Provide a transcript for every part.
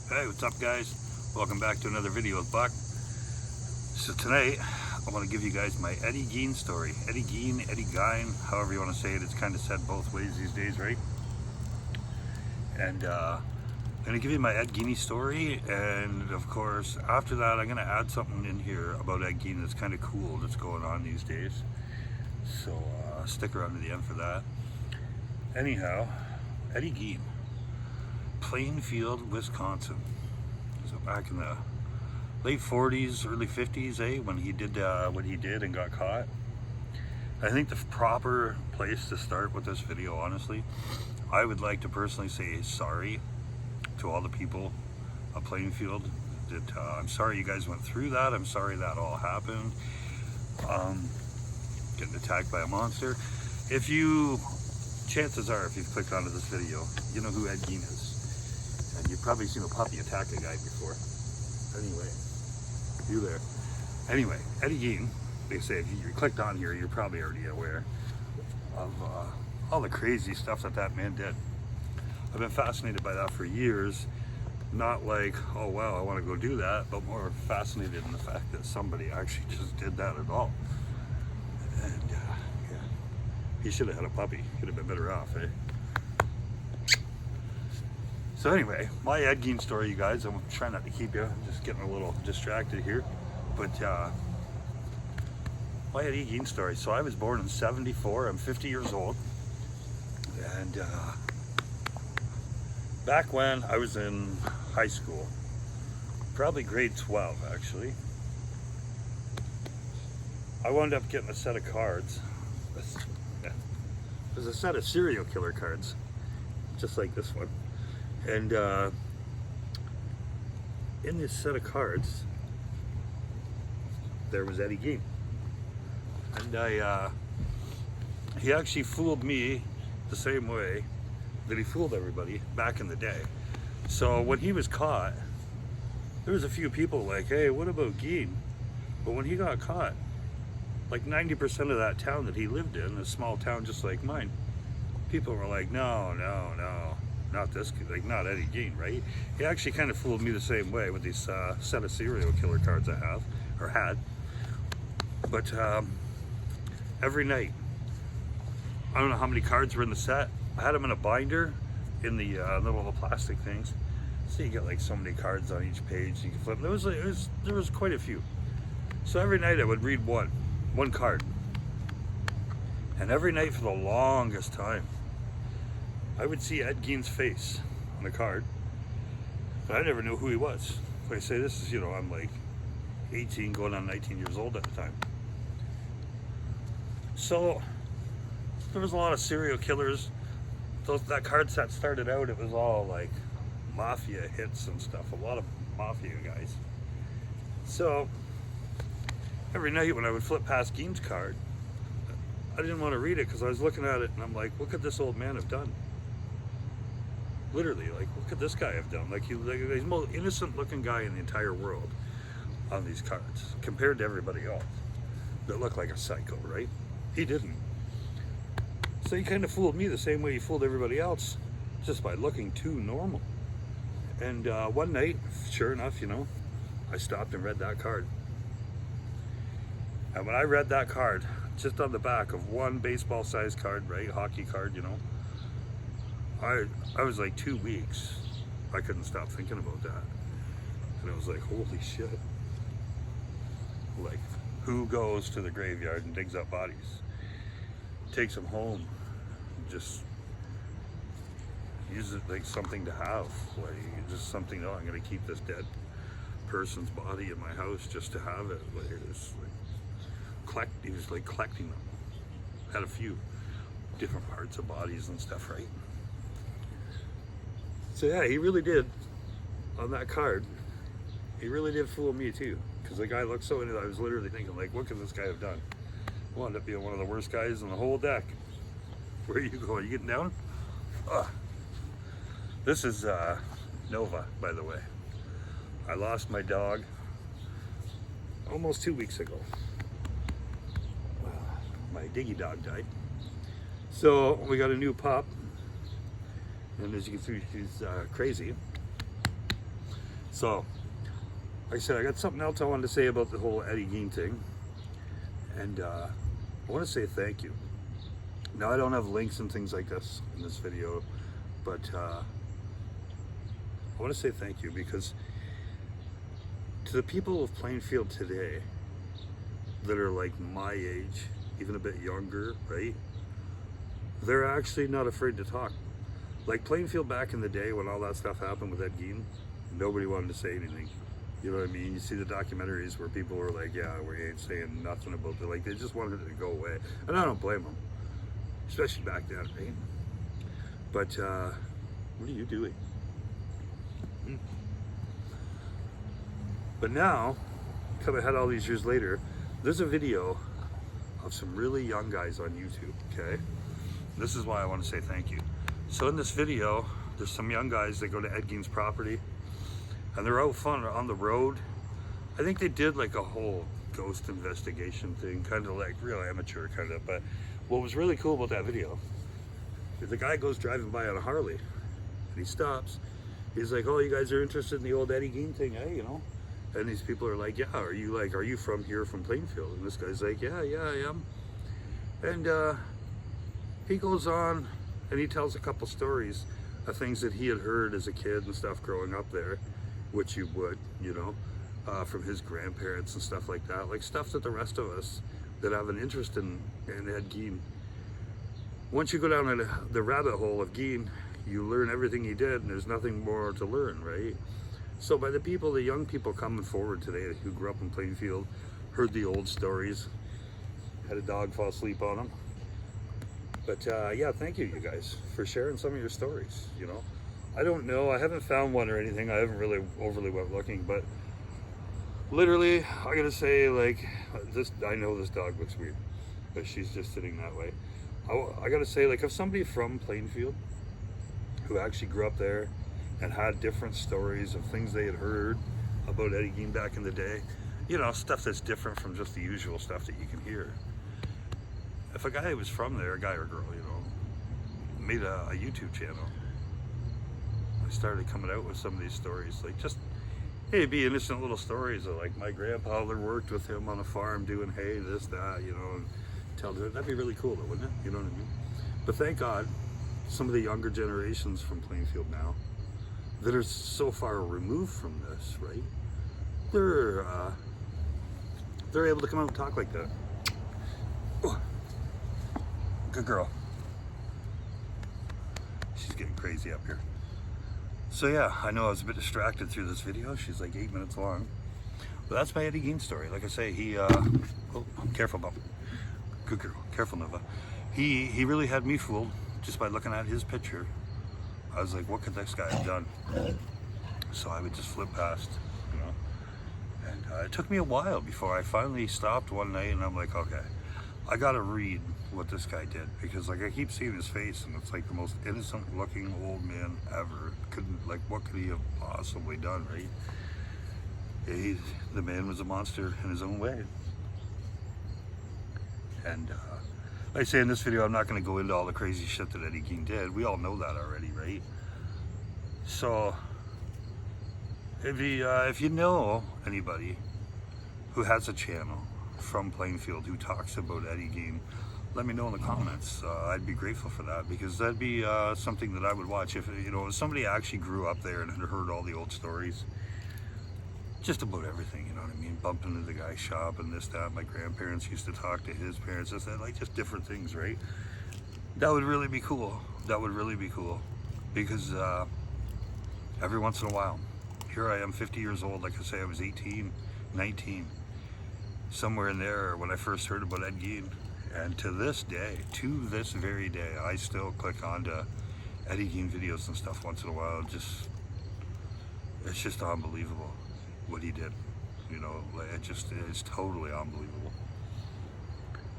Hey, what's up guys? Welcome back to another video with Buck. So tonight, I want to give you guys my ED GEIN story. ED GEIN, however you want to say it. It's kind of said both ways these days, right? And I'm going to give you my ED GEIN story, and of course, after that, I'm going to add something in here about ED GEIN that's kind of cool that's going on these days. So stick around to the end for that. Anyhow, ED GEIN. Plainfield, Wisconsin. So back in the late 40s, early 50s, when he did what he did and got caught. I think the proper place to start with this video, honestly, I would like to personally say sorry to all the people of Plainfield. That I'm sorry you guys went through that. I'm sorry that all happened. Getting attacked by a monster. If you, chances are, if you've clicked onto this video, you know who ED GEIN is. And you've probably seen a puppy attack a guy before. Anyway, you there. Anyway, ED GEIN, they say if you clicked on here, you're probably already aware of all the crazy stuff that man did. I've been fascinated by that for years. Not like, oh wow, I want to go do that, but more fascinated in the fact that somebody actually just did that at all. And yeah, he should have had a puppy. Could have been better off, eh? So anyway, my ED GEIN story, you guys. I'm trying not to keep you. I'm just getting a little distracted here. But my ED GEIN story. So I was born in '74. I'm 50 years old. And back when I was in high school, probably grade 12 actually, I wound up getting a set of cards. It was a set of serial killer cards, just like this one. And in this set of cards, there was ED GEIN. And he actually fooled me the same way that he fooled everybody back in the day. So when he was caught, there was a few people like, hey, what about GEIN? But when he got caught, like 90% of that town that he lived in, a small town just like mine, people were like, no, not this, like not ED GEIN, right? He actually kind of fooled me the same way with these set of serial killer cards I have, or had. But every night, I don't know how many cards were in the set. I had them in a binder in the little plastic things. So you get like so many cards on each page you can flip. There was quite a few. So every night I would read one card. And every night for the longest time, I would see ED GEIN's face on the card, but I never knew who he was. Like I say, this is, I'm like 18 going on 19 years old at the time. So there was a lot of serial killers. That card set started out, it was all like mafia hits and stuff, a lot of mafia guys. So every night when I would flip past GEIN's card, I didn't want to read it because I was looking at it and I'm like, what could this old man have done? Literally, like, what could this guy have done? He's the most innocent looking guy in the entire world on these cards compared to everybody else that looked like a psycho, right? He didn't. So he kind of fooled me the same way he fooled everybody else, just by looking too normal. And one night, sure enough, I stopped and read that card. And when I read that card, just on the back of one baseball sized card, right, hockey card, I was like 2 weeks. I couldn't stop thinking about that. And I was like, holy shit. Like, who goes to the graveyard and digs up bodies? Takes them home. Just use it like something to have. Like, just something, I'm going to keep this dead person's body in my house just to have it. Like, he was like collecting them. Had a few different parts of bodies and stuff, right? So yeah, he really did, on that card, he really did fool me too. Because the guy looked so into it, I was literally thinking, like, what could this guy have done? Wound up being one of the worst guys in the whole deck. Where are you going? You getting down? This is Nova, by the way. I lost my dog almost 2 weeks ago. My Diggy dog died. So we got a new pup. And as you can see, she's crazy. So, like I said, I got something else I wanted to say about the whole Eddie Gein thing. And I want to say thank you. Now, I don't have links and things like this in this video, but I want to say thank you, because to the people of Plainfield today that are like my age, even a bit younger, right? They're actually not afraid to talk. Like Plainfield back in the day when all that stuff happened with Ed Gein, nobody wanted to say anything. You know what I mean? You see the documentaries where people were like, yeah, we ain't saying nothing about it. Like, they just wanted it to go away. And I don't blame them, especially back then, right? But what are you doing? But now, coming ahead all these years later, there's a video of some really young guys on YouTube, okay? This is why I want to say thank you. So in this video, there's some young guys that go to Ed Gein's property, and they're out fun on the road. I think they did like a whole ghost investigation thing, kind of like real amateur kind of. But what was really cool about that video, the guy goes driving by on a Harley, and he stops. He's like, "Oh, you guys are interested in the old Eddie Gein thing, eh? You know?" And these people are like, "Yeah, are you from here, from Plainfield?" And this guy's like, "Yeah, I am." And he goes on and he tells a couple stories of things that he had heard as a kid and stuff growing up there, which you would, you know, from his grandparents and stuff like that, like stuff that the rest of us that have an interest in Ed Gein. Once you go down the rabbit hole of Gein, you learn everything he did, and there's nothing more to learn, right? So by the young people coming forward today who grew up in Plainfield, heard the old stories, had a dog fall asleep on them. But yeah, thank you guys for sharing some of your stories, you know. I don't know, I haven't found one or anything, I haven't really overly went looking, but literally, I gotta say, like, I know this dog looks weird, but she's just sitting that way. I gotta say, like, if somebody from Plainfield who actually grew up there and had different stories of things they had heard about Eddie Gein back in the day, you know, stuff that's different from just the usual stuff that you can hear. If a guy was from there, a guy or girl, you know, made a YouTube channel, I started coming out with some of these stories, like just, hey, it'd be innocent little stories of like my grandpa worked with him on a farm doing hay, this, that, you know, and tell them, that'd be really cool though, wouldn't it? You know what I mean? But thank God, some of the younger generations from Plainfield now that are so far removed from this, right? They're able to come out and talk like that. Oh, good girl. She's getting crazy up here. So yeah, I know I was a bit distracted through this video. She's like 8 minutes long. But that's my Eddie Gein story. Like I say, he, oh, careful, Bob. Good girl. Careful, Nova. He really had me fooled just by looking at his picture. I was like, what could this guy have done? So I would just flip past, you know. And it took me a while before I finally stopped one night and I'm like, okay, I gotta read what this guy did, because like I keep seeing his face and it's like the most innocent looking old man ever. Couldn't, like, what could he have possibly done, right? The man was a monster in his own way. And like I say in this video, I'm not going to go into all the crazy shit that Eddie Gein did. We all know that already, right? So if you know anybody who has a channel from Plainfield who talks about Eddie Gein, let me know in the comments. I'd be grateful for that, because that'd be something that I would watch if, you know, if somebody actually grew up there and had heard all the old stories, just about everything, you know what I mean? Bumped into the guy's shop and this, that. My grandparents used to talk to his parents, this, that, like just different things, right? That would really be cool. That would really be cool, because every once in a while, here I am 50 years old, like I say, I was 18, 19, somewhere in there when I first heard about Ed Gein. And to this very day, I still click onto Eddie Gein videos and stuff once in a while. It's just unbelievable what he did. You know, it's totally unbelievable.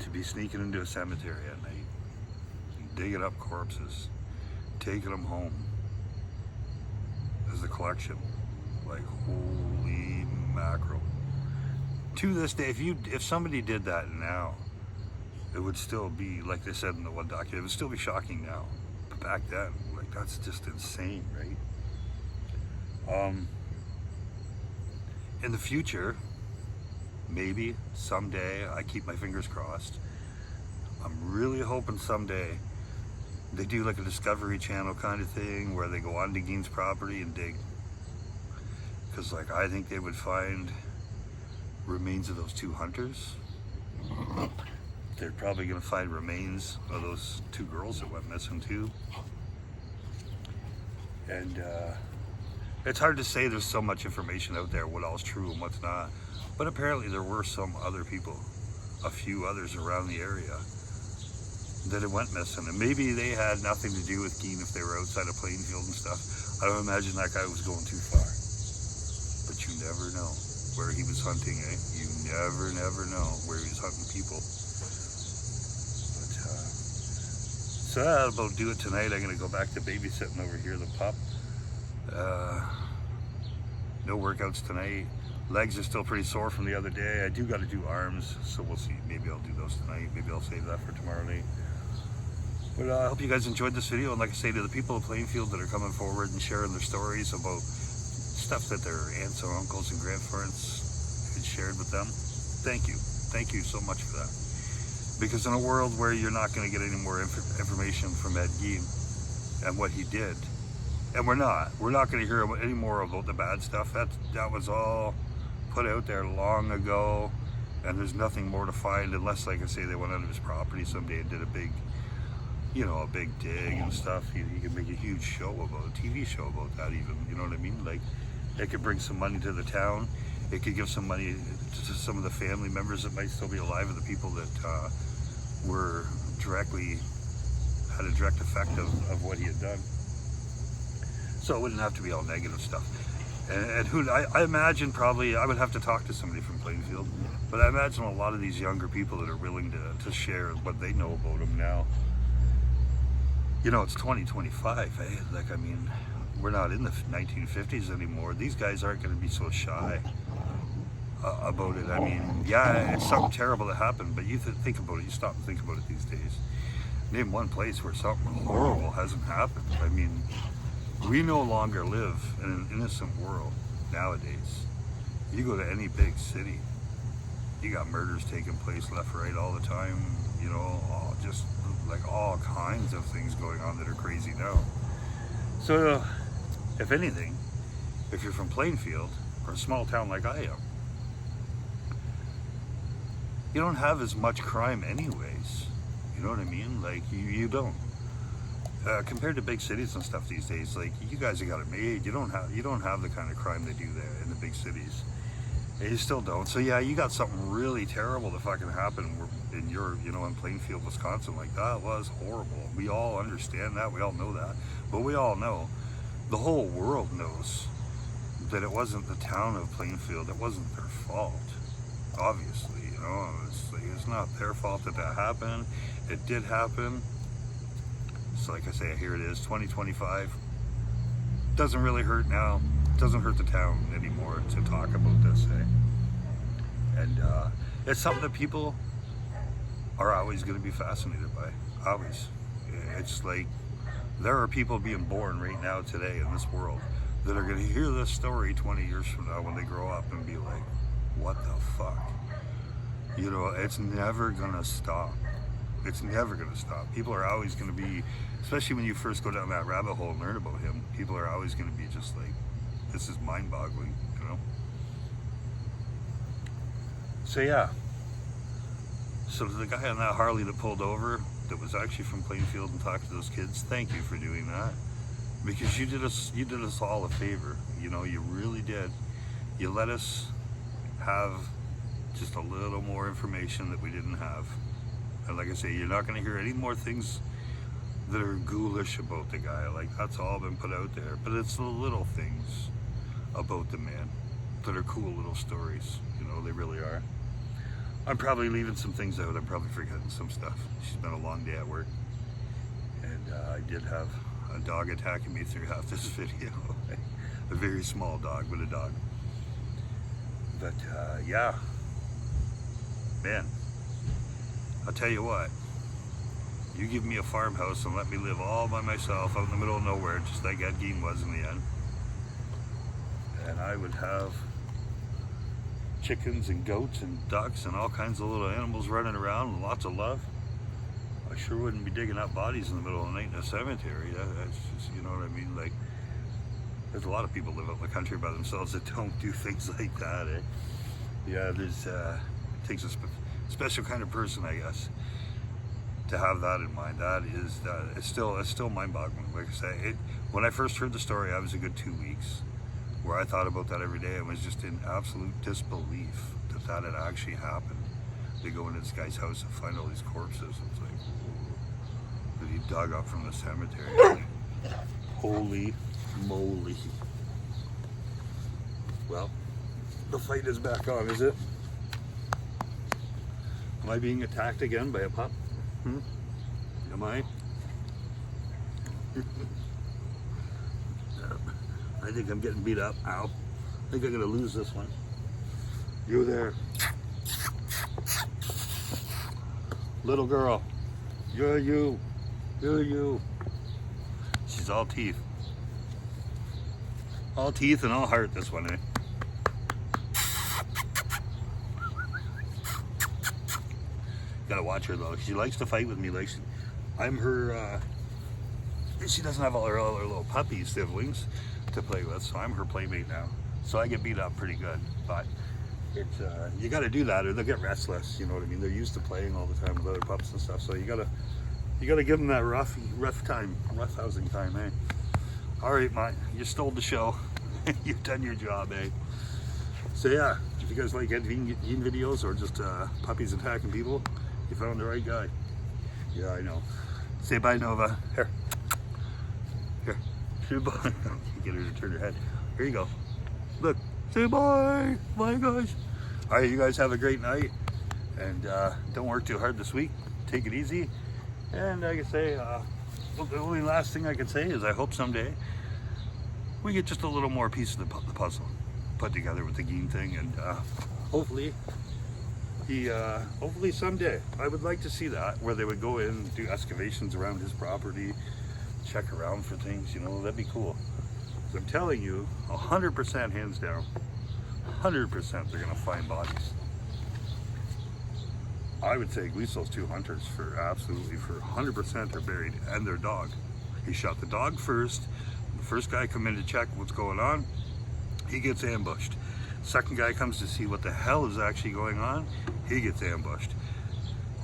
To be sneaking into a cemetery at night, digging up corpses, taking them home as a collection. Like, holy mackerel. To this day, if somebody did that now, it would still be, like they said in the one document, it would still be shocking now. But back then, like, that's just insane, right? in the future, maybe someday, I keep my fingers crossed, I'm really hoping someday they do like a Discovery Channel kind of thing where they go onto Gein's property and dig. Because like I think they would find remains of those 2 hunters. They're probably going to find remains of those 2 girls that went missing too. And it's hard to say, there's so much information out there, what all's true and what's not. But apparently there were some other people, a few others around the area that it went missing, and maybe they had nothing to do with Gein if they were outside of Plainfield and stuff. I don't imagine that guy was going too far, but you never know where he was hunting, eh? You never know where he was hunting people. But so that'll about do it tonight. I'm gonna go back to babysitting over here, the pup. No workouts tonight. Legs are still pretty sore from the other day. I do got to do arms, so we'll see. Maybe I'll do those tonight. Maybe I'll save that for tomorrow night. But I hope you guys enjoyed this video, and like I say, to the people of Plainfield that are coming forward and sharing their stories about stuff that their aunts or uncles and grandparents had shared with them, thank you. Thank you so much for that. Because in a world where you're not going to get any more information from Ed Gein and what he did, and we're not going to hear any more about the bad stuff. That was all put out there long ago, and there's nothing more to find unless, like I say, they went out of his property someday and did a big, a big dig and stuff. You could make a huge show about a TV show about that, even, you know what I mean? Like, it could bring some money to the town. It could give some money to some of the family members that might still be alive, of the people that were had a direct effect of what he had done. So it wouldn't have to be all negative stuff. And I imagine probably, I would have to talk to somebody from Plainfield, but I imagine a lot of these younger people that are willing to share what they know about him now. It's 2025, eh? Like, I mean, we're not in the 1950s anymore. These guys aren't going to be so shy about it. I mean, yeah, it's something terrible that happened, but you think about it, you stop and think about it these days. Name one place where something horrible hasn't happened. I mean, we no longer live in an innocent world nowadays. You go to any big city, you got murders taking place left, right, all the time. Just like all kinds of things going on that are crazy now. So, if anything, if you're from Plainfield, or a small town like I am, you don't have as much crime anyways. You know what I mean? Like, you don't. Compared to big cities and stuff these days, like, you guys have got it made. You don't have the kind of crime they do there in the big cities. You still don't. So yeah, you got something really terrible that fucking happened in in Plainfield, Wisconsin. Like, that was horrible. We all understand that. We all know that. But we all know, the whole world knows, that it wasn't the town of Plainfield. It wasn't their fault. Obviously, it's not their fault that happened. It did happen. So like I say, here it is, 2025. Doesn't really hurt now. Doesn't hurt the town anymore to talk about this, eh? And it's something that people are always going to be fascinated by. Always. It's like, there are people being born right now today in this world that are going to hear this story 20 years from now when they grow up and be like, what the fuck? It's never going to stop. It's never going to stop. People are always going to be, especially when you first go down that rabbit hole and learn about him, people are always going to be just like, this is mind-boggling, So yeah. So the guy on that Harley that pulled over, that was actually from Plainfield and talked to those kids, thank you for doing that. Because you did us all a favor. You really did. You let us have just a little more information that we didn't have. And like I say, you're not going to hear any more things that are ghoulish about the guy. Like, that's all been put out there. But it's the little things about the man that are cool little stories. They really are. I'm probably leaving some things out. I'm probably forgetting some stuff. It's been a long day at work. And I did have a dog attacking me through half this video. A very small dog, but a dog. But yeah. Man. I'll tell you what, you give me a farmhouse and let me live all by myself out in the middle of nowhere, just like Ed Gein was in the end, and I would have chickens and goats and ducks and all kinds of little animals running around and lots of love. I sure wouldn't be digging up bodies in the middle of the night in a cemetery. That's just, you know what I mean? Like, there's a lot of people live out in the country by themselves that don't do things like that, eh? Yeah, there's, takes a special kind of person, I guess, to have that in mind. That is, it's still mind-boggling. Like I say, when I first heard the story, I was a good 2 weeks where I thought about that every day and was just in absolute disbelief that that had actually happened. They go into this guy's house and find all these corpses. It's like, whoa, that he dug up from the cemetery. Like, holy moly. Well, the fight is back on, is it? Am I being attacked again by a pup? Am I? I think I'm getting beat up. Ow. I think I'm gonna lose this one. You there. Little girl. You're you. You're you. She's all teeth. All teeth and all heart, this one, eh? Gotta watch her though. She likes to fight with me. Like I'm her. She doesn't have all her little puppy siblings to play with, so I'm her playmate now. So I get beat up pretty good, but it's you got to do that or they'll get restless. You know what I mean? They're used to playing all the time with other pups and stuff. So you gotta give them that rough housing time, eh? All right, Matt, you stole the show. You've done your job, eh? So yeah, if you guys like ED GEIN videos or just puppies attacking people, you found the right guy. Yeah, I know. Say bye, Nova. Here. Say bye. Get her to turn her head. Here you go. Look. Say bye. Bye, guys. All right, you guys have a great night. And don't work too hard this week. Take it easy. And like I say, the only last thing I can say is I hope someday we get just a little more piece of the puzzle put together with the GEIN thing. And hopefully someday I would like to see that, where they would go in and do excavations around his property, check around for things, you know. That'd be cool. I'm telling you, 100% hands down, 100% they're gonna find bodies. I would say at least those two hunters for 100% they're buried, and their dog. He shot the dog first. The first guy come in to check what's going on, he gets ambushed. Second guy comes to see what the hell is actually going on, he gets ambushed.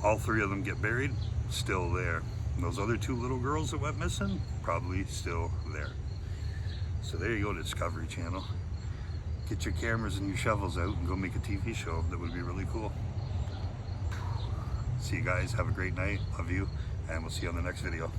All three of them get buried, still there. And those other two little girls that went missing, probably still there. So there you go, Discovery Channel. Get your cameras and your shovels out and go make a TV show. That would be really cool. See you guys, have a great night, love you, and we'll see you on the next video.